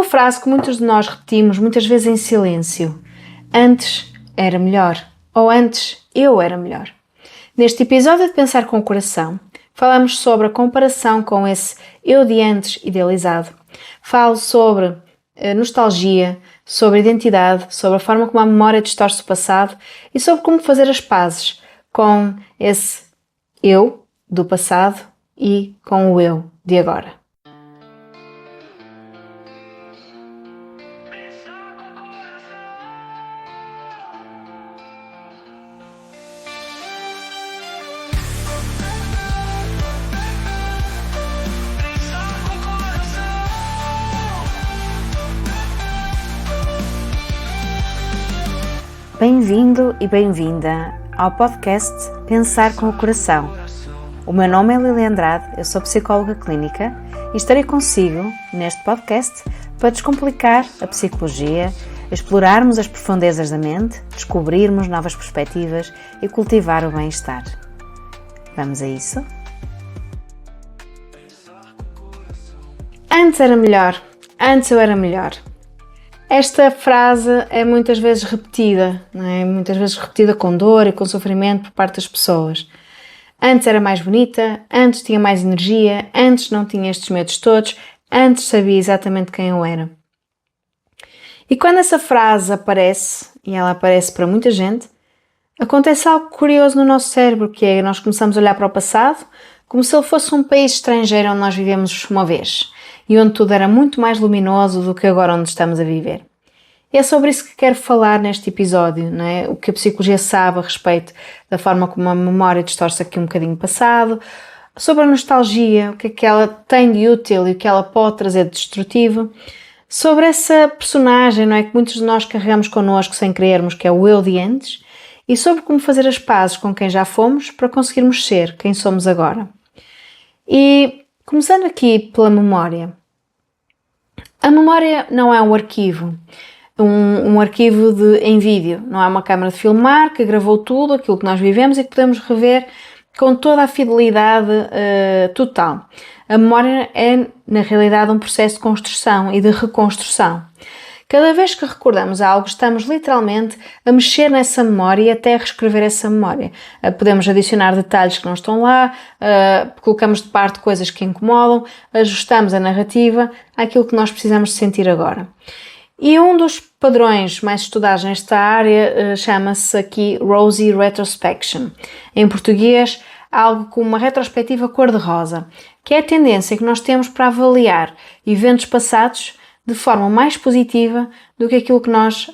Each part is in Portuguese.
frase que muitos de nós repetimos muitas vezes em silêncio. Antes era melhor, ou antes eu era melhor. Neste episódio de Pensar com o Coração, falamos sobre a comparação com esse eu de antes idealizado. Falo sobre nostalgia, sobre identidade, sobre a forma como a memória distorce o passado e sobre como fazer as pazes com esse eu do passado e com o eu de agora. Bem-vindo e bem-vinda ao podcast Pensar com o Coração. O meu nome é Lili Andrade, eu sou psicóloga clínica e estarei consigo neste podcast para descomplicar a psicologia, explorarmos as profundezas da mente, descobrirmos novas perspectivas e cultivar o bem-estar. Vamos a isso? Antes era melhor, antes eu era melhor. Esta frase é muitas vezes repetida, não é? Muitas vezes repetida com dor e com sofrimento por parte das pessoas. Antes era mais bonita, antes tinha mais energia, antes não tinha estes medos todos, antes sabia exatamente quem eu era. E quando essa frase aparece, e ela aparece para muita gente, acontece algo curioso no nosso cérebro, que é nós começamos a olhar para o passado como se ele fosse um país estrangeiro onde nós vivemos uma vez e onde tudo era muito mais luminoso do que agora onde estamos a viver. E é sobre isso que quero falar neste episódio, não é? O que a psicologia sabe a respeito da forma como a memória distorce aqui um bocadinho o passado, sobre a nostalgia, o que é que ela tem de útil e o que ela pode trazer de destrutivo, sobre essa personagem, não é, que muitos de nós carregamos connosco sem querermos, que é o eu de antes, e sobre como fazer as pazes com quem já fomos para conseguirmos ser quem somos agora. E começando aqui pela memória. A memória não é um arquivo, um arquivo em vídeo, não é uma câmara de filmar que gravou tudo aquilo que nós vivemos e que podemos rever com toda a fidelidade total. A memória é, na realidade, um processo de construção e de reconstrução. Cada vez que recordamos algo, estamos literalmente a mexer nessa memória e até a reescrever essa memória. Podemos adicionar detalhes que não estão lá, colocamos de parte coisas que incomodam, ajustamos a narrativa àquilo que nós precisamos de sentir agora. E um dos padrões mais estudados nesta área chama-se aqui Rosy Retrospection. Em português, algo como uma retrospectiva cor-de-rosa, que é a tendência que nós temos para avaliar eventos passados de forma mais positiva do que aquilo que nós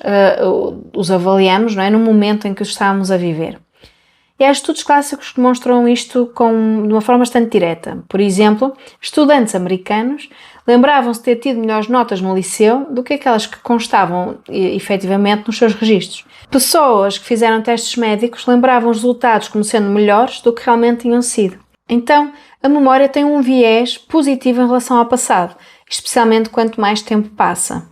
os avaliamos, não é? No momento em que os estávamos a viver. E há estudos clássicos que demonstram isto de uma forma bastante direta. Por exemplo, estudantes americanos lembravam-se de ter tido melhores notas no liceu do que aquelas que constavam efetivamente nos seus registros. Pessoas que fizeram testes médicos lembravam os resultados como sendo melhores do que realmente tinham sido. Então, a memória tem um viés positivo em relação ao passado, especialmente quanto mais tempo passa.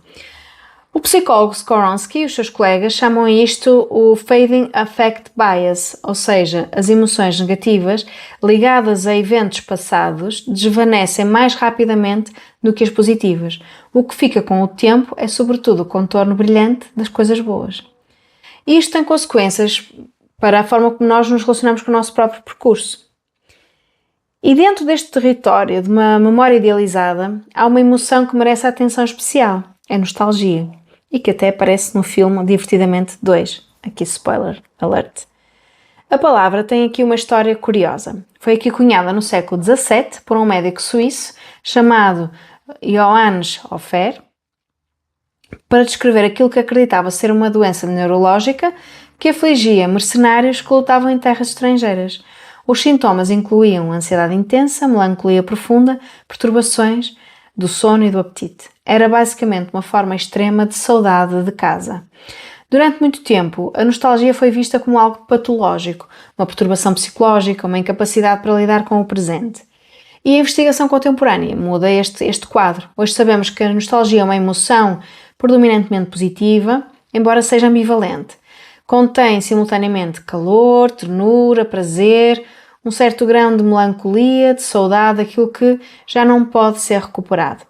O psicólogo Skoronsky e os seus colegas chamam a isto o Fading Affect Bias, ou seja, as emoções negativas ligadas a eventos passados desvanecem mais rapidamente do que as positivas. O que fica com o tempo é, sobretudo, o contorno brilhante das coisas boas. E isto tem consequências para a forma como nós nos relacionamos com o nosso próprio percurso. E dentro deste território de uma memória idealizada, há uma emoção que merece a atenção especial, é a nostalgia, e que até aparece no filme Divertidamente 2, aqui spoiler alert. A palavra tem aqui uma história curiosa. Foi aqui cunhada no século XVII por um médico suíço chamado Johannes Hofer para descrever aquilo que acreditava ser uma doença neurológica que afligia mercenários que lutavam em terras estrangeiras. Os sintomas incluíam ansiedade intensa, melancolia profunda, perturbações do sono e do apetite. Era basicamente uma forma extrema de saudade de casa. Durante muito tempo, a nostalgia foi vista como algo patológico, uma perturbação psicológica, uma incapacidade para lidar com o presente. E a investigação contemporânea muda este quadro. Hoje sabemos que a nostalgia é uma emoção predominantemente positiva, embora seja ambivalente. Contém simultaneamente calor, ternura, prazer, um certo grão de melancolia, de saudade, aquilo que já não pode ser recuperado.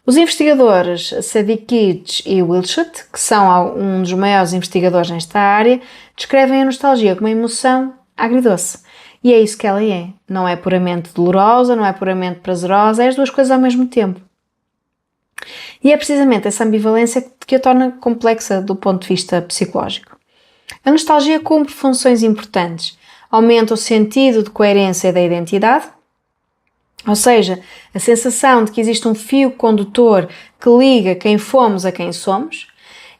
Os investigadores Sedgwick e Wilshut, que são um dos maiores investigadores nesta área, descrevem a nostalgia como uma emoção agridoce. E é isso que ela é. Não é puramente dolorosa, não é puramente prazerosa, é as duas coisas ao mesmo tempo. E é precisamente essa ambivalência que a torna complexa do ponto de vista psicológico. A nostalgia cumpre funções importantes. Aumenta o sentido de coerência da identidade, ou seja, a sensação de que existe um fio condutor que liga quem fomos a quem somos,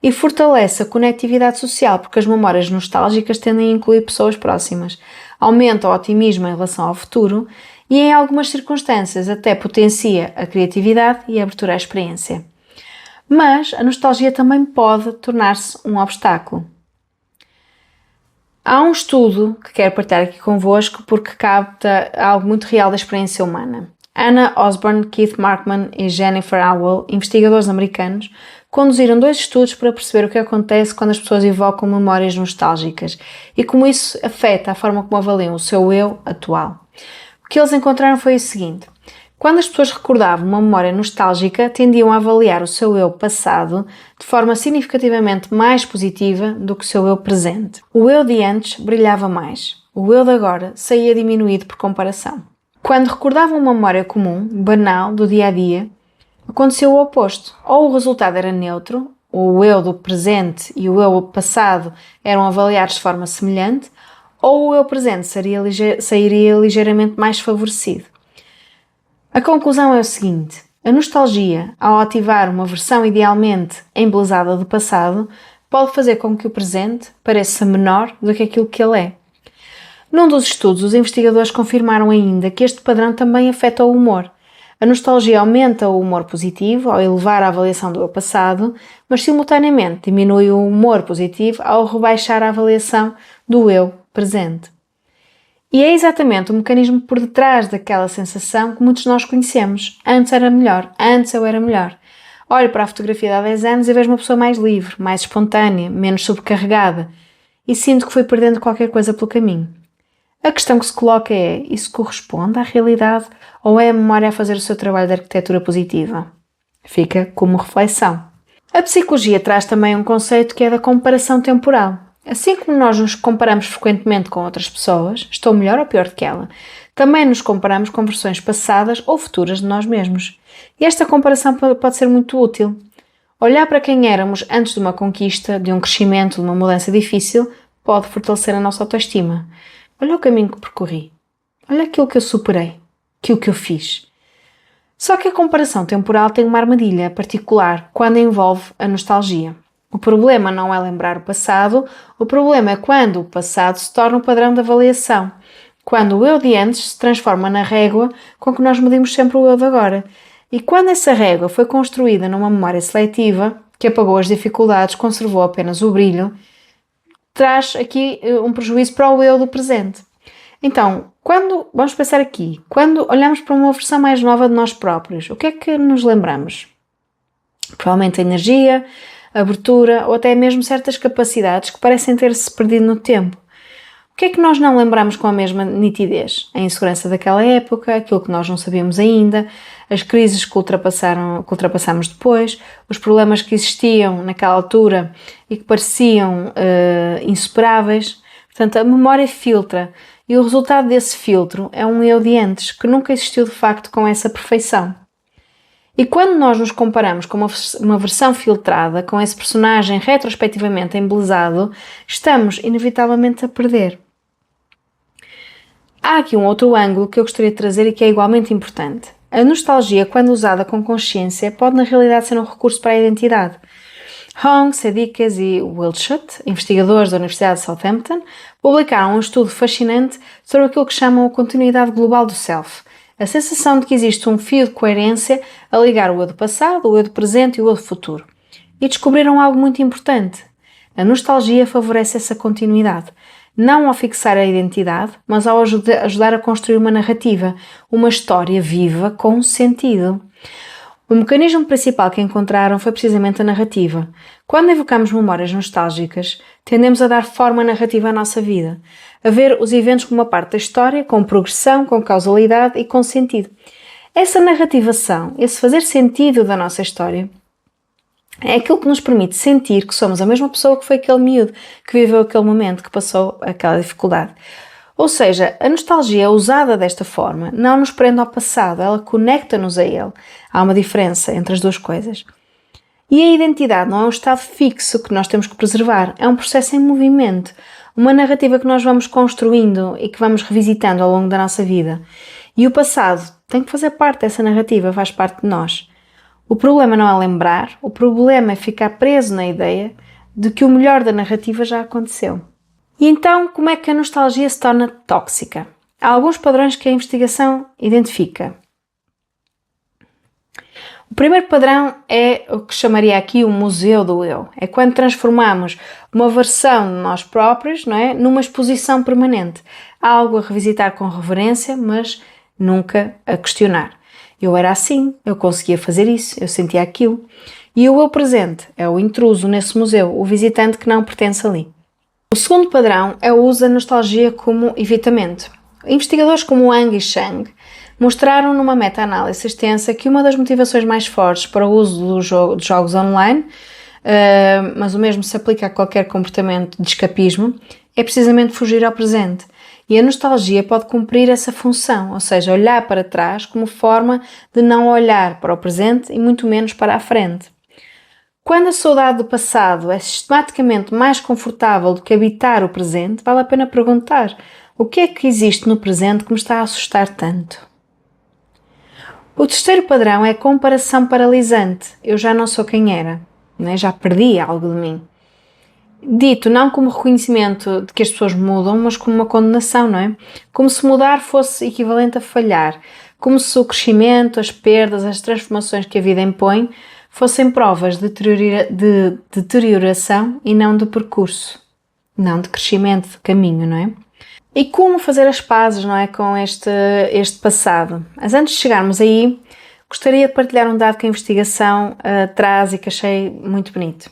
e fortalece a conectividade social, porque as memórias nostálgicas tendem a incluir pessoas próximas, aumenta o otimismo em relação ao futuro e, em algumas circunstâncias, até potencia a criatividade e a abertura à experiência. Mas a nostalgia também pode tornar-se um obstáculo. Há um estudo que quero partilhar aqui convosco porque capta algo muito real da experiência humana. Anna Osborne, Keith Markman e Jennifer Howell, investigadores americanos, conduziram 2 estudos para perceber o que acontece quando as pessoas evocam memórias nostálgicas e como isso afeta a forma como avaliam o seu eu atual. O que eles encontraram foi o seguinte: quando as pessoas recordavam uma memória nostálgica, tendiam a avaliar o seu eu passado de forma significativamente mais positiva do que o seu eu presente. O eu de antes brilhava mais. O eu de agora saía diminuído por comparação. Quando recordavam uma memória comum, banal, do dia-a-dia, aconteceu o oposto. Ou o resultado era neutro, ou o eu do presente e o eu passado eram avaliados de forma semelhante, ou o eu presente sairia ligeiramente mais favorecido. A conclusão é o seguinte: a nostalgia, ao ativar uma versão idealmente embelezada do passado, pode fazer com que o presente pareça menor do que aquilo que ele é. Num dos estudos, os investigadores confirmaram ainda que este padrão também afeta o humor. A nostalgia aumenta o humor positivo ao elevar a avaliação do eu passado, mas simultaneamente diminui o humor positivo ao rebaixar a avaliação do eu presente. E é exatamente o mecanismo por detrás daquela sensação que muitos de nós conhecemos. Antes era melhor, antes eu era melhor. Olho para a fotografia de há 10 anos e vejo uma pessoa mais livre, mais espontânea, menos sobrecarregada e sinto que fui perdendo qualquer coisa pelo caminho. A questão que se coloca é: isso corresponde à realidade ou é a memória a fazer o seu trabalho de arquitetura positiva? Fica como reflexão. A psicologia traz também um conceito que é da comparação temporal. Assim como nós nos comparamos frequentemente com outras pessoas, estou melhor ou pior do que ela, também nos comparamos com versões passadas ou futuras de nós mesmos. E esta comparação pode ser muito útil. Olhar para quem éramos antes de uma conquista, de um crescimento, de uma mudança difícil, pode fortalecer a nossa autoestima. Olha o caminho que percorri. Olha aquilo que eu superei. Aquilo que eu fiz. Só que a comparação temporal tem uma armadilha particular quando envolve a nostalgia. O problema não é lembrar o passado, o problema é quando o passado se torna o padrão de avaliação, quando o eu de antes se transforma na régua com que nós medimos sempre o eu de agora. E quando essa régua foi construída numa memória seletiva, que apagou as dificuldades, conservou apenas o brilho, traz aqui um prejuízo para o eu do presente. Então, vamos pensar aqui, quando olhamos para uma versão mais nova de nós próprios, o que é que nos lembramos? Provavelmente a energia, a abertura ou até mesmo certas capacidades que parecem ter-se perdido no tempo. O que é que nós não lembramos com a mesma nitidez? A insegurança daquela época, aquilo que nós não sabíamos ainda, as crises que ultrapassamos depois, os problemas que existiam naquela altura e que pareciam insuperáveis. Portanto, a memória filtra e o resultado desse filtro é um eu de antes que nunca existiu de facto com essa perfeição. E quando nós nos comparamos com uma versão filtrada, com esse personagem retrospectivamente embelezado, estamos inevitavelmente a perder. Há aqui um outro ângulo que eu gostaria de trazer e que é igualmente importante. A nostalgia, quando usada com consciência, pode na realidade ser um recurso para a identidade. Hong, Sedgwick e Wilshut, investigadores da Universidade de Southampton, publicaram um estudo fascinante sobre aquilo que chamam a continuidade global do self. A sensação de que existe um fio de coerência a ligar o eu do passado, o eu do presente e o eu do futuro. E descobriram algo muito importante. A nostalgia favorece essa continuidade, não ao fixar a identidade, mas ao ajudar a construir uma narrativa, uma história viva com sentido. O mecanismo principal que encontraram foi precisamente a narrativa. Quando evocamos memórias nostálgicas, tendemos a dar forma narrativa à nossa vida, a ver os eventos como uma parte da história, com progressão, com causalidade e com sentido. Essa narrativação, esse fazer sentido da nossa história, é aquilo que nos permite sentir que somos a mesma pessoa que foi aquele miúdo, que viveu aquele momento, que passou aquela dificuldade. Ou seja, a nostalgia usada desta forma não nos prende ao passado, ela conecta-nos a ele. Há uma diferença entre as duas coisas. E a identidade não é um estado fixo que nós temos que preservar, é um processo em movimento, uma narrativa que nós vamos construindo e que vamos revisitando ao longo da nossa vida. E o passado tem que fazer parte dessa narrativa, faz parte de nós. O problema não é lembrar, o problema é ficar preso na ideia de que o melhor da narrativa já aconteceu. E então, como é que a nostalgia se torna tóxica? Há alguns padrões que a investigação identifica. O primeiro padrão é o que chamaria aqui o museu do eu. É quando transformamos uma versão de nós próprios, não é, numa exposição permanente. Algo a revisitar com reverência, mas nunca a questionar. Eu era assim, eu conseguia fazer isso, eu sentia aquilo. E o eu presente é o intruso nesse museu, o visitante que não pertence ali. O segundo padrão é o uso da nostalgia como evitamento. Investigadores como Wang e Chang mostraram numa meta-análise extensa que uma das motivações mais fortes para o uso de jogos online, mas o mesmo se aplica a qualquer comportamento de escapismo, é precisamente fugir ao presente. E a nostalgia pode cumprir essa função, ou seja, olhar para trás como forma de não olhar para o presente e muito menos para a frente. Quando a saudade do passado é sistematicamente mais confortável do que habitar o presente, vale a pena perguntar: o que é que existe no presente que me está a assustar tanto? O terceiro padrão é a comparação paralisante. Eu já não sou quem era, né? Já perdi algo de mim. Dito não como reconhecimento de que as pessoas mudam, mas como uma condenação, não é? Como se mudar fosse equivalente a falhar. Como se o crescimento, as perdas, as transformações que a vida impõe fossem provas de deterioração e não de percurso. Não de crescimento, de caminho, não é? E como fazer as pazes, não é, com este passado? Mas antes de chegarmos aí, gostaria de partilhar um dado que a investigação traz e que achei muito bonito.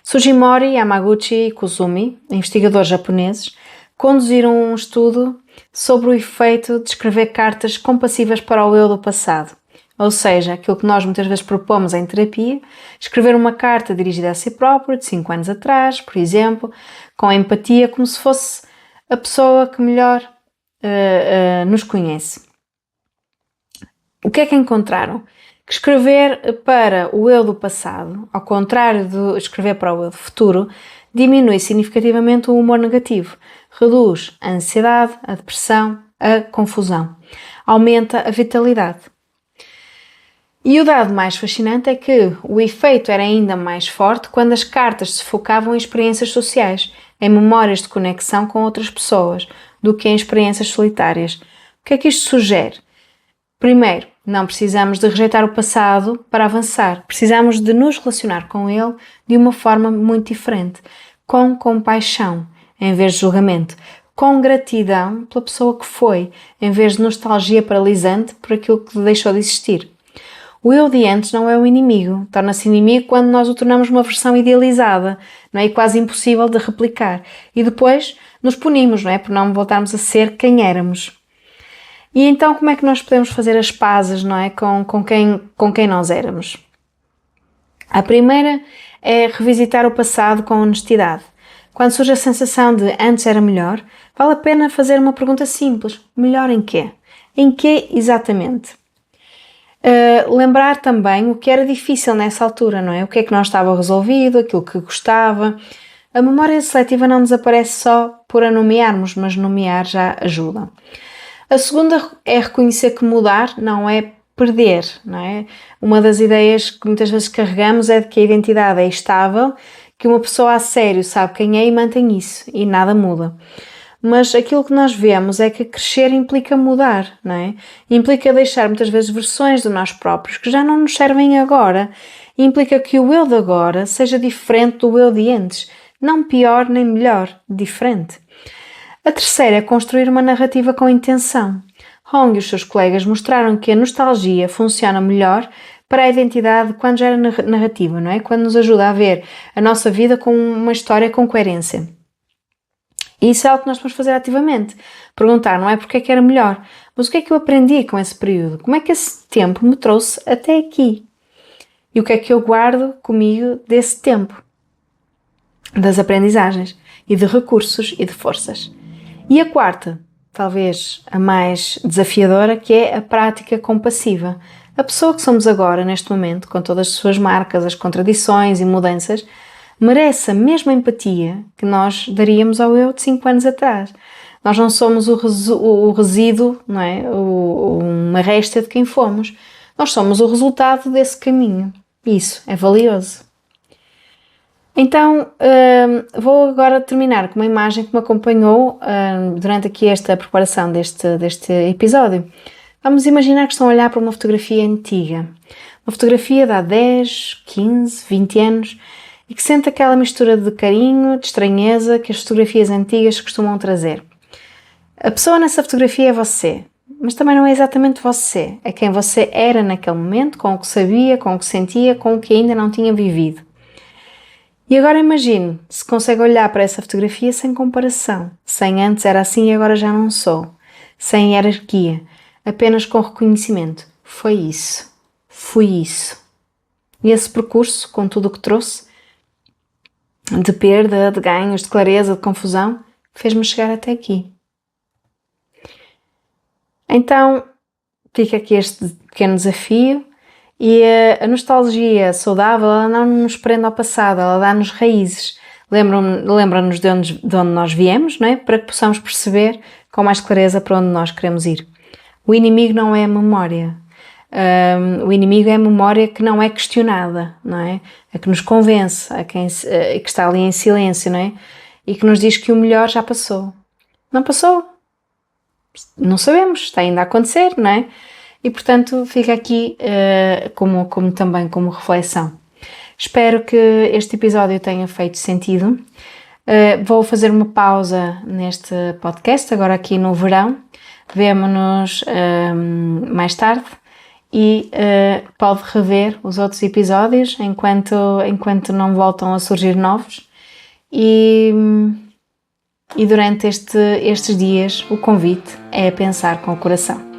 Sugimori, Yamaguchi e Kozumi, investigadores japoneses, conduziram um estudo sobre o efeito de escrever cartas compassivas para o eu do passado. Ou seja, aquilo que nós muitas vezes propomos em terapia, escrever uma carta dirigida a si próprio, de 5 anos atrás, por exemplo, com empatia, como se fosse a pessoa que melhor nos conhece. O que é que encontraram? Que escrever para o eu do passado, ao contrário de escrever para o eu do futuro, diminui significativamente o humor negativo, reduz a ansiedade, a depressão, a confusão, aumenta a vitalidade. E o dado mais fascinante é que o efeito era ainda mais forte quando as cartas se focavam em experiências sociais, em memórias de conexão com outras pessoas, do que em experiências solitárias. O que é que isto sugere? Primeiro, não precisamos de rejeitar o passado para avançar. Precisamos de nos relacionar com ele de uma forma muito diferente, com compaixão, em vez de julgamento, com gratidão pela pessoa que foi, em vez de nostalgia paralisante por aquilo que deixou de existir. O eu de antes não é o inimigo, torna-se inimigo quando nós o tornamos uma versão idealizada, não é? E quase impossível de replicar. E depois nos punimos, não é? Por não voltarmos a ser quem éramos. E então como é que nós podemos fazer as pazes, não é? Com quem nós éramos? A primeira é revisitar o passado com honestidade. Quando surge a sensação de antes era melhor, vale a pena fazer uma pergunta simples. Melhor em quê? Em quê exatamente? Lembrar também o que era difícil nessa altura, não é? O que é que não estava resolvido, aquilo que gostava. A memória seletiva não desaparece só por a nomearmos, mas nomear já ajuda. A segunda é reconhecer que mudar não é perder, não é? Uma das ideias que muitas vezes carregamos é de que a identidade é estável, que uma pessoa a sério sabe quem é e mantém isso, e nada muda. Mas aquilo que nós vemos é que crescer implica mudar, não é? Implica deixar muitas vezes versões de nós próprios que já não nos servem agora. Implica que o eu de agora seja diferente do eu de antes. Não pior nem melhor, diferente. A terceira é construir uma narrativa com intenção. Hong e os seus colegas mostraram que a nostalgia funciona melhor para a identidade quando gera narrativa, não é? Quando nos ajuda a ver a nossa vida com uma história com coerência. E isso é algo que nós podemos fazer ativamente. Perguntar não é porque é que era melhor, mas o que é que eu aprendi com esse período? Como é que esse tempo me trouxe até aqui? E o que é que eu guardo comigo desse tempo? Das aprendizagens e de recursos e de forças. E a quarta, talvez a mais desafiadora, que é a prática compassiva. A pessoa que somos agora, neste momento, com todas as suas marcas, as contradições e mudanças, merece a mesma empatia que nós daríamos ao eu de 5 anos atrás. Nós não somos o resíduo, não é? Uma resta de quem fomos. Nós somos o resultado desse caminho. Isso é valioso. Então, vou agora terminar com uma imagem que me acompanhou durante aqui esta preparação deste episódio. Vamos imaginar que estão a olhar para uma fotografia antiga. Uma fotografia de há 10, 15, 20 anos e que sente aquela mistura de carinho, de estranheza que as fotografias antigas costumam trazer. A pessoa nessa fotografia é você, mas também não é exatamente você. É quem você era naquele momento, com o que sabia, com o que sentia, com o que ainda não tinha vivido. E agora imagine se consegue olhar para essa fotografia sem comparação, sem antes era assim e agora já não sou, sem hierarquia, apenas com reconhecimento. Foi isso, fui isso. E esse percurso, com tudo o que trouxe, de perda, de ganhos, de clareza, de confusão, fez-me chegar até aqui. Então, fica aqui este pequeno desafio. E a nostalgia saudável, ela não nos prende ao passado, ela dá-nos raízes. Lembra-nos de onde nós viemos, não é? Para que possamos perceber com mais clareza para onde nós queremos ir. O inimigo não é a memória. O inimigo é a memória que não é questionada, não é? A que nos convence, que está ali em silêncio, não é? E que nos diz que o melhor já passou. Não passou. Não sabemos, está ainda a acontecer, não é? E, portanto, fica aqui também como reflexão. Espero que este episódio tenha feito sentido. Vou fazer uma pausa neste podcast, agora aqui no verão. Vemo-nos mais tarde e pode rever os outros episódios enquanto não voltam a surgir novos. E durante estes dias o convite é pensar com o coração.